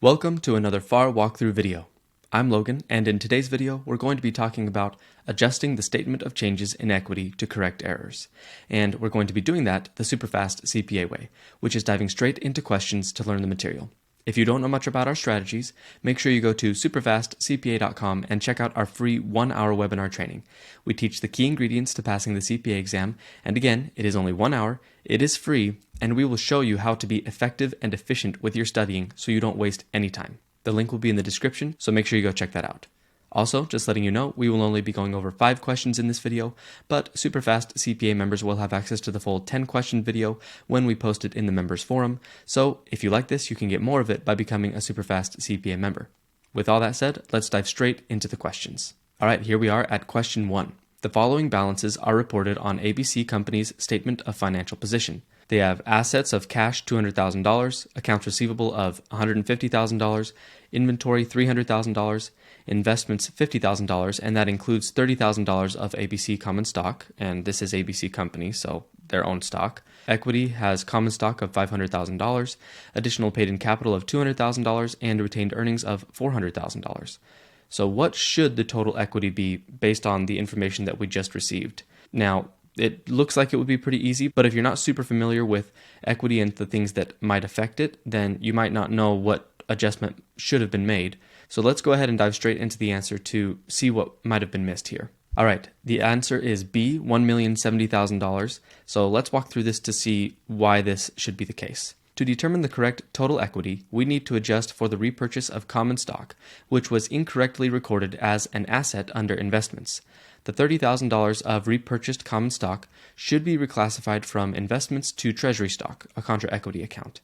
Welcome to another FAR walkthrough video. I'm Logan, and in today's video, we're going to be talking about adjusting the statement of changes in equity to correct errors. And we're going to be doing that the SuperfastCPA way, which is diving straight into questions to learn the material. If you don't know much about our strategies, make sure you go to SuperfastCPA.com and check out our free 1-hour webinar training. We teach the key ingredients to passing the CPA exam, and again, it is only 1 hour, it is free, and we will show you how to be effective and efficient with your studying so you don't waste any time. The link will be in the description, so make sure you go check that out. Also, just letting you know, we will only be going over 5 questions in this video, but Superfast CPA members will have access to the full 10-question video when we post it in the members forum, so if you like this, you can get more of it by becoming a Superfast CPA member. With all that said, let's dive straight into the questions. Alright, here we are at question 1. The following balances are reported on ABC Company's Statement of Financial Position. They have assets of cash $200,000, accounts receivable of $150,000, inventory $300,000, investments $50,000, and that includes $30,000 of ABC common stock, and this is ABC Company, so their own stock. Equity has common stock of $500,000, additional paid-in capital of $200,000, and retained earnings of $400,000. So what should the total equity be based on the information that we just received? Now, it looks like it would be pretty easy, but if you're not super familiar with equity and the things that might affect it, then you might not know what adjustment should have been made. So let's go ahead and dive straight into the answer to see what might have been missed here. All right, the answer is B, $1,070,000. So let's walk through this to see why this should be the case. To determine the correct total equity, we need to adjust for the repurchase of common stock, which was incorrectly recorded as an asset under investments. The $30,000 of repurchased common stock should be reclassified from investments to Treasury stock, a contra equity account.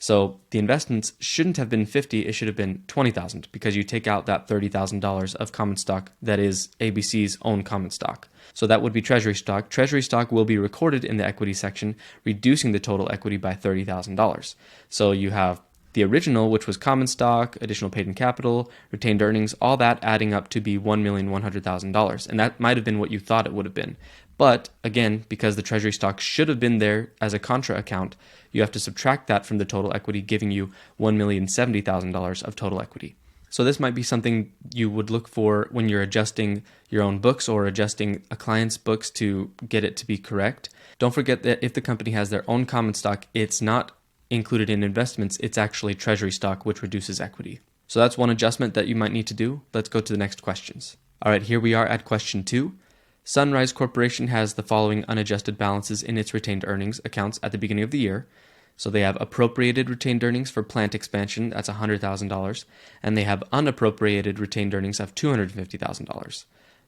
So the investments shouldn't have been $50,000, it should have been $20,000 because you take out that $30,000 of common stock that is ABC's own common stock. So that would be Treasury stock. Treasury stock will be recorded in the equity section, reducing the total equity by $30,000. So you have the original, which was common stock, additional paid-in capital, retained earnings, all that adding up to be $1,100,000. And that might have been what you thought it would have been. But again, because the Treasury stock should have been there as a contra account, you have to subtract that from the total equity, giving you $1,070,000 of total equity. So this might be something you would look for when you're adjusting your own books or adjusting a client's books to get it to be correct. Don't forget that if the company has their own common stock, it's not included in investments, it's actually Treasury stock, which reduces equity. So that's one adjustment that you might need to do. Let's go to the next questions. All right, here we are at question 2. Sunrise Corporation has the following unadjusted balances in its retained earnings accounts at the beginning of the year. So they have appropriated retained earnings for plant expansion, that's $100,000, and they have unappropriated retained earnings of $250,000.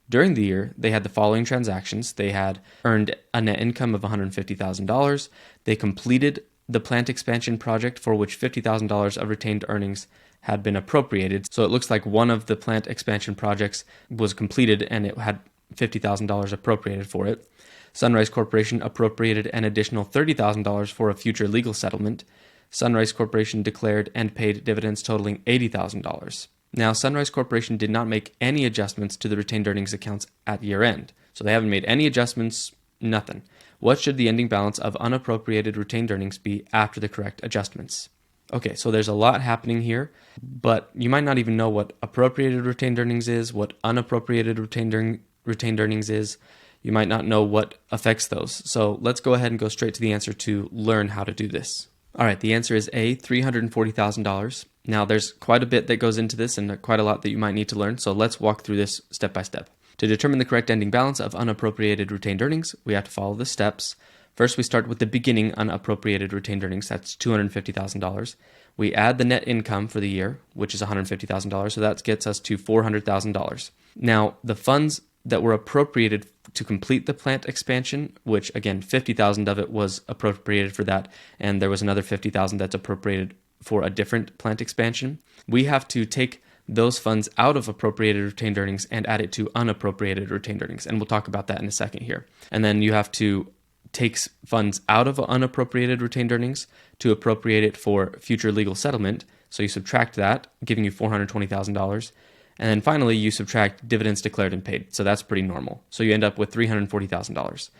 During the year, they had the following transactions. They had earned a net income of $150,000. They completed the plant expansion project for which $50,000 of retained earnings had been appropriated. So it looks like one of the plant expansion projects was completed and it had $50,000 appropriated for it. Sunrise Corporation appropriated an additional $30,000 for a future legal settlement. Sunrise Corporation declared and paid dividends totaling $80,000. Now, Sunrise Corporation did not make any adjustments to the retained earnings accounts at year end. So they haven't made any adjustments, nothing. What should the ending balance of unappropriated retained earnings be after the correct adjustments? Okay, so there's a lot happening here, but you might not even know what appropriated retained earnings is, what unappropriated retained earnings is. You might not know what affects those. So let's go ahead and go straight to the answer to learn how to do this. All right, the answer is A, $340,000. Now there's quite a bit that goes into this and quite a lot that you might need to learn, so let's walk through this step by step. To determine the correct ending balance of unappropriated retained earnings, we have to follow the steps. First, we start with the beginning unappropriated retained earnings, that's $250,000. We add the net income for the year, which is $150,000, so that gets us to $400,000. Now, the funds that were appropriated to complete the plant expansion, which again, $50,000 of it was appropriated for that, and there was another $50,000 that's appropriated for a different plant expansion. We have to take those funds out of appropriated retained earnings and add it to unappropriated retained earnings, and we'll talk about that in a second here. And then you have to take funds out of unappropriated retained earnings to appropriate it for future legal settlement, so you subtract that, giving you $420,000. And then finally, you subtract dividends declared and paid. So that's pretty normal. So you end up with $340,000.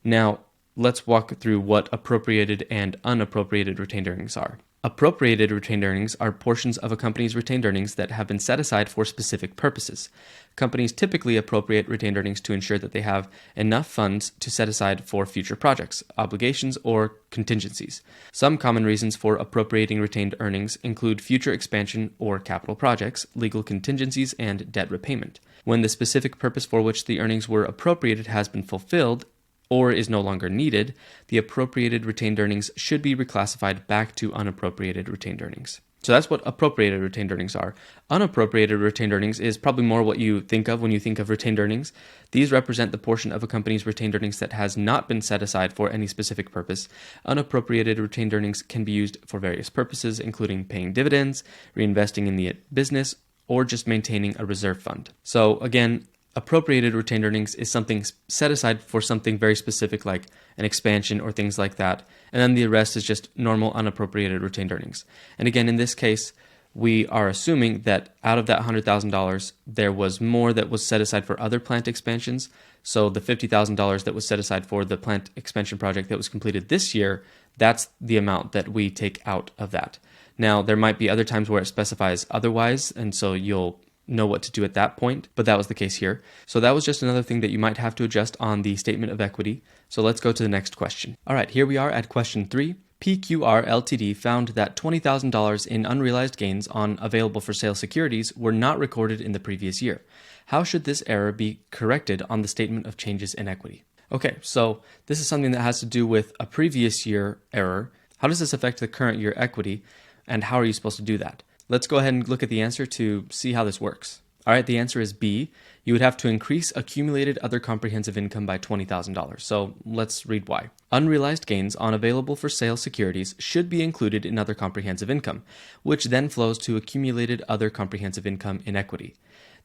Now, let's walk through what appropriated and unappropriated retained earnings are. Appropriated retained earnings are portions of a company's retained earnings that have been set aside for specific purposes. Companies typically appropriate retained earnings to ensure that they have enough funds to set aside for future projects, obligations, or contingencies. Some common reasons for appropriating retained earnings include future expansion or capital projects, legal contingencies, and debt repayment. When the specific purpose for which the earnings were appropriated has been fulfilled, or is no longer needed, the appropriated retained earnings should be reclassified back to unappropriated retained earnings. So that's what appropriated retained earnings are. Unappropriated retained earnings is probably more what you think of when you think of retained earnings. These represent the portion of a company's retained earnings that has not been set aside for any specific purpose. Unappropriated retained earnings can be used for various purposes, including paying dividends, reinvesting in the business, or just maintaining a reserve fund. So again, appropriated retained earnings is something set aside for something very specific like an expansion or things like that. And then the rest is just normal unappropriated retained earnings. And again, in this case, we are assuming that out of that $100,000, there was more that was set aside for other plant expansions. So the $50,000 that was set aside for the plant expansion project that was completed this year, that's the amount that we take out of that. Now, there might be other times where it specifies otherwise, and so you'll know what to do at that point, but that was the case here. So that was just another thing that you might have to adjust on the statement of equity. So let's go to the next question. All right, here we are at question 3. PQR Ltd found that $20,000 in unrealized gains on available for sale securities were not recorded in the previous year. How should this error be corrected on the statement of changes in equity? Okay, so this is something that has to do with a previous year error. How does this affect the current year equity, and how are you supposed to do that? Let's go ahead and look at the answer to see how this works. All right, the answer is B. You would have to increase accumulated other comprehensive income by $20,000. So let's read why. Unrealized gains on available for sale securities should be included in other comprehensive income, which then flows to accumulated other comprehensive income in equity.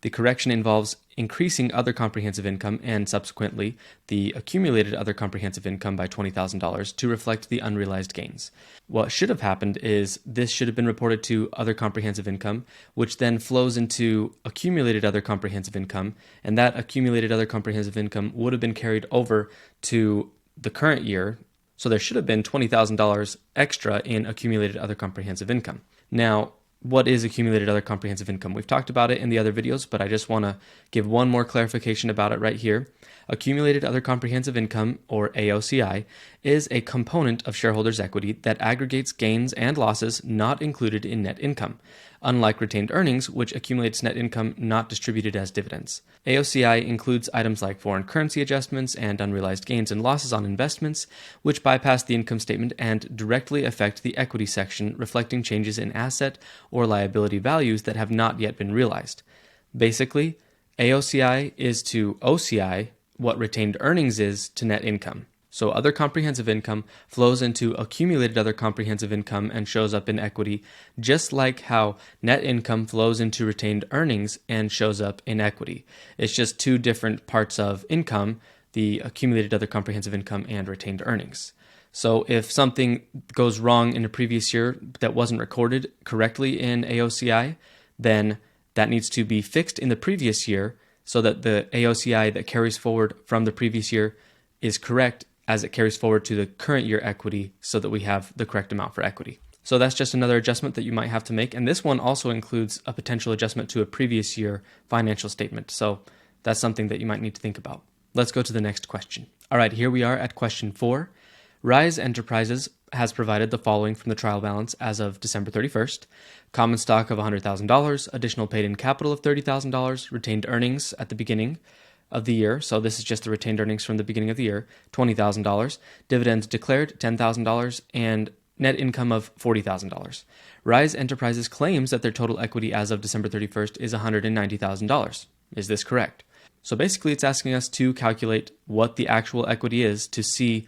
The correction involves increasing other comprehensive income and subsequently the accumulated other comprehensive income by $20,000 to reflect the unrealized gains. What should have happened is this should have been reported to other comprehensive income, which then flows into accumulated other comprehensive income, and that accumulated other comprehensive income would have been carried over to the current year. So there should have been $20,000 extra in accumulated other comprehensive income. Now, what is accumulated other comprehensive income? We've talked about it in the other videos, but I just want to give one more clarification about it right here. Accumulated other comprehensive income, or AOCI, is a component of shareholders' equity that aggregates gains and losses not included in net income, unlike retained earnings, which accumulates net income not distributed as dividends. AOCI includes items like foreign currency adjustments and unrealized gains and losses on investments, which bypass the income statement and directly affect the equity section, reflecting changes in asset or liability values that have not yet been realized. Basically, AOCI is to OCI what retained earnings is to net income. So other comprehensive income flows into accumulated other comprehensive income and shows up in equity, just like how net income flows into retained earnings and shows up in equity. It's just two different parts of income, the accumulated other comprehensive income and retained earnings. So if something goes wrong in a previous year that wasn't recorded correctly in AOCI, then that needs to be fixed in the previous year so that the AOCI that carries forward from the previous year is correct as it carries forward to the current year equity so that we have the correct amount for equity. So that's just another adjustment that you might have to make. And this one also includes a potential adjustment to a previous year financial statement. So that's something that you might need to think about. Let's go to the next question. All right, here we are at question 4. Rise Enterprises has provided the following from the trial balance as of December 31st. Common stock of $100,000, additional paid-in capital of $30,000, retained earnings at the beginning of the year, so this is just the retained earnings from the beginning of the year, $20,000, dividends declared, $10,000, and net income of $40,000. Rise Enterprises claims that their total equity as of December 31st is $190,000. Is this correct? So basically it's asking us to calculate what the actual equity is to see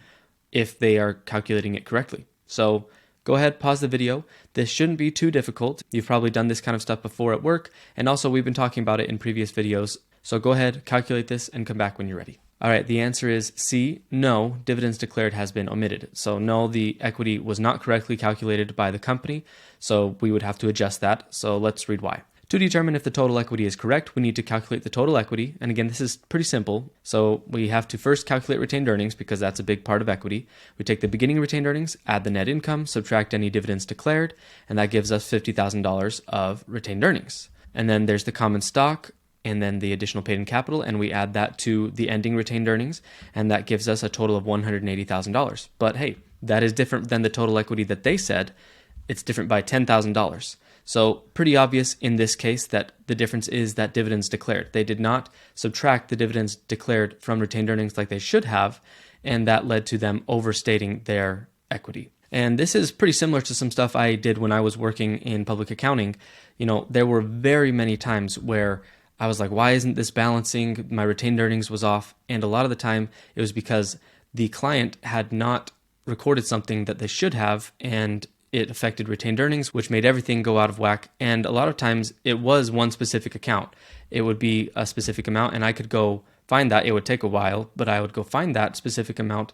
if they are calculating it correctly. So go ahead, pause the video. This shouldn't be too difficult. You've probably done this kind of stuff before at work, and also we've been talking about it in previous videos. So go ahead, calculate this, and come back when you're ready. All right, the answer is C, no, dividends declared has been omitted. So no, the equity was not correctly calculated by the company, so we would have to adjust that. So let's read why. To determine if the total equity is correct, we need to calculate the total equity. And again, this is pretty simple. So we have to first calculate retained earnings because that's a big part of equity. We take the beginning retained earnings, add the net income, subtract any dividends declared, and that gives us $50,000 of retained earnings. And then there's the common stock and then the additional paid in capital, and we add that to the ending retained earnings, and that gives us a total of $180,000. But hey, that is different than the total equity that they said. It's different by $10,000. So pretty obvious in this case that the difference is that dividends declared. They did not subtract the dividends declared from retained earnings like they should have, and that led to them overstating their equity. And this is pretty similar to some stuff I did when I was working in public accounting. There were very many times where I was like, why isn't this balancing? My retained earnings was off. And a lot of the time it was because the client had not recorded something that they should have, and it affected retained earnings, which made everything go out of whack. And a lot of times it was one specific account. It would be a specific amount, and I could go find that. It would take a while, but I would go find that specific amount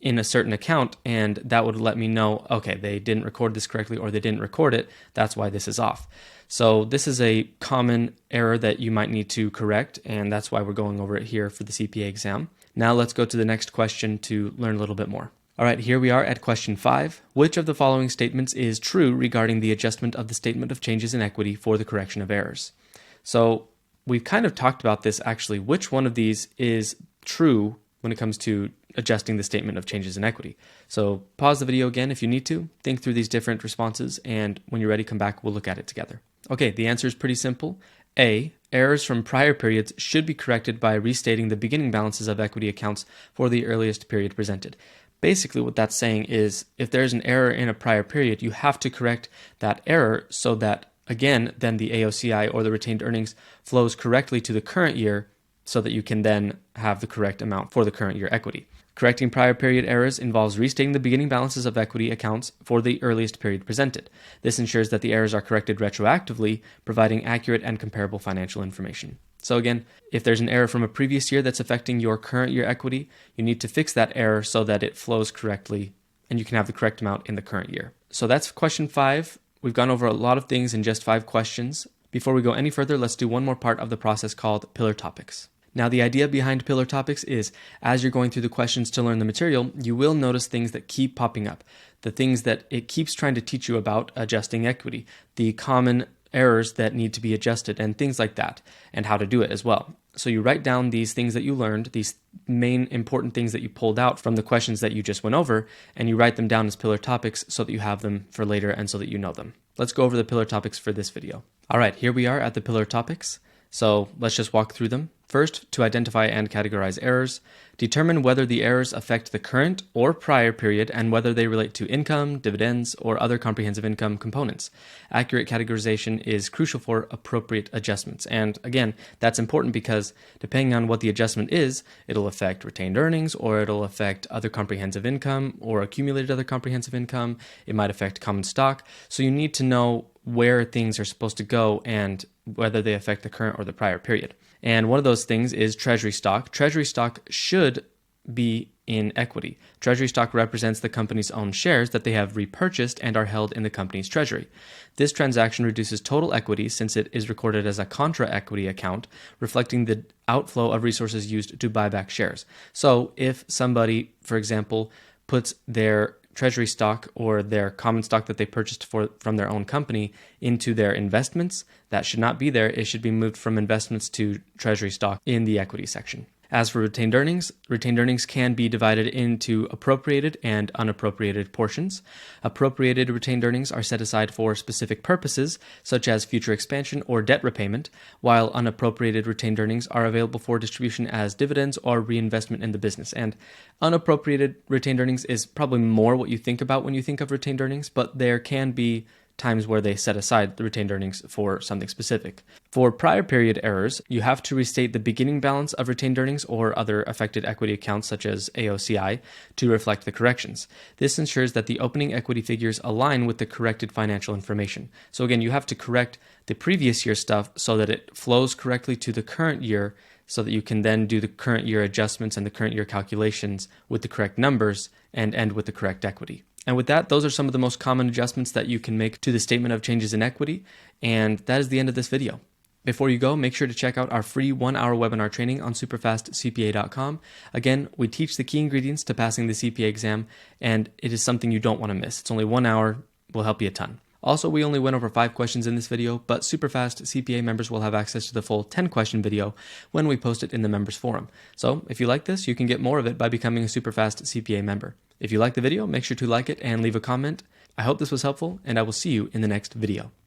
in a certain account, and that would let me know, okay, they didn't record this correctly, or they didn't record it. That's why this is off. So this is a common error that you might need to correct, and that's why we're going over it here for the CPA exam. Now let's go to the next question to learn a little bit more. All right, here we are at question 5. Which of the following statements is true regarding the adjustment of the statement of changes in equity for the correction of errors? So we've kind of talked about this actually. Which one of these is true when it comes to adjusting the statement of changes in equity? So pause the video again if you need to, think through these different responses, and when you're ready, come back, we'll look at it together. Okay, the answer is pretty simple. A, errors from prior periods should be corrected by restating the beginning balances of equity accounts for the earliest period presented. Basically, what that's saying is if there's an error in a prior period, you have to correct that error so that, again, then the AOCI or the retained earnings flows correctly to the current year so that you can then have the correct amount for the current year equity. Correcting prior period errors involves restating the beginning balances of equity accounts for the earliest period presented. This ensures that the errors are corrected retroactively, providing accurate and comparable financial information. So again, if there's an error from a previous year that's affecting your current year equity, you need to fix that error so that it flows correctly and you can have the correct amount in the current year. So that's question 5. We've gone over a lot of things in just 5 questions. Before we go any further, let's do one more part of the process called pillar topics. Now, the idea behind pillar topics is as you're going through the questions to learn the material, you will notice things that keep popping up. The things that it keeps trying to teach you about adjusting equity, the common errors that need to be adjusted, and things like that, and how to do it as well. So you write down these things that you learned, these main important things that you pulled out from the questions that you just went over, and you write them down as pillar topics so that you have them for later and so that you know them. Let's go over the pillar topics for this video. All right, here we are at the pillar topics. So let's just walk through them. First, to identify and categorize errors, determine whether the errors affect the current or prior period and whether they relate to income, dividends, or other comprehensive income components. Accurate categorization is crucial for appropriate adjustments. And again, that's important because depending on what the adjustment is, it'll affect retained earnings, or it'll affect other comprehensive income or accumulated other comprehensive income. It might affect common stock. So you need to know where things are supposed to go and whether they affect the current or the prior period. And one of those things is treasury stock. Treasury stock should be in equity. Treasury stock represents the company's own shares that they have repurchased and are held in the company's treasury. This transaction reduces total equity since it is recorded as a contra equity account, reflecting the outflow of resources used to buy back shares. So if somebody, for example, puts their treasury stock or their common stock that they purchased from their own company into their investments, that should not be there. It should be moved from investments to treasury stock in the equity section. As for retained earnings can be divided into appropriated and unappropriated portions. Appropriated retained earnings are set aside for specific purposes, such as future expansion or debt repayment, while unappropriated retained earnings are available for distribution as dividends or reinvestment in the business. And unappropriated retained earnings is probably more what you think about when you think of retained earnings, but there can be times where they set aside the retained earnings for something specific. For prior period errors, you have to restate the beginning balance of retained earnings or other affected equity accounts such as AOCI to reflect the corrections. This ensures that the opening equity figures align with the corrected financial information. So again, you have to correct the previous year stuff so that it flows correctly to the current year so that you can then do the current year adjustments and the current year calculations with the correct numbers and end with the correct equity. And with that, those are some of the most common adjustments that you can make to the statement of changes in equity. And that is the end of this video. Before you go, make sure to check out our free 1-hour webinar training on SuperfastCPA.com. Again, we teach the key ingredients to passing the CPA exam, and it is something you don't want to miss. It's only 1 hour, will help you a ton. Also, we only went over 5 questions in this video, but Superfast CPA members will have access to the full 10-question video when we post it in the members forum. So if you like this, you can get more of it by becoming a Superfast CPA member. If you like the video, make sure to like it and leave a comment. I hope this was helpful, and I will see you in the next video.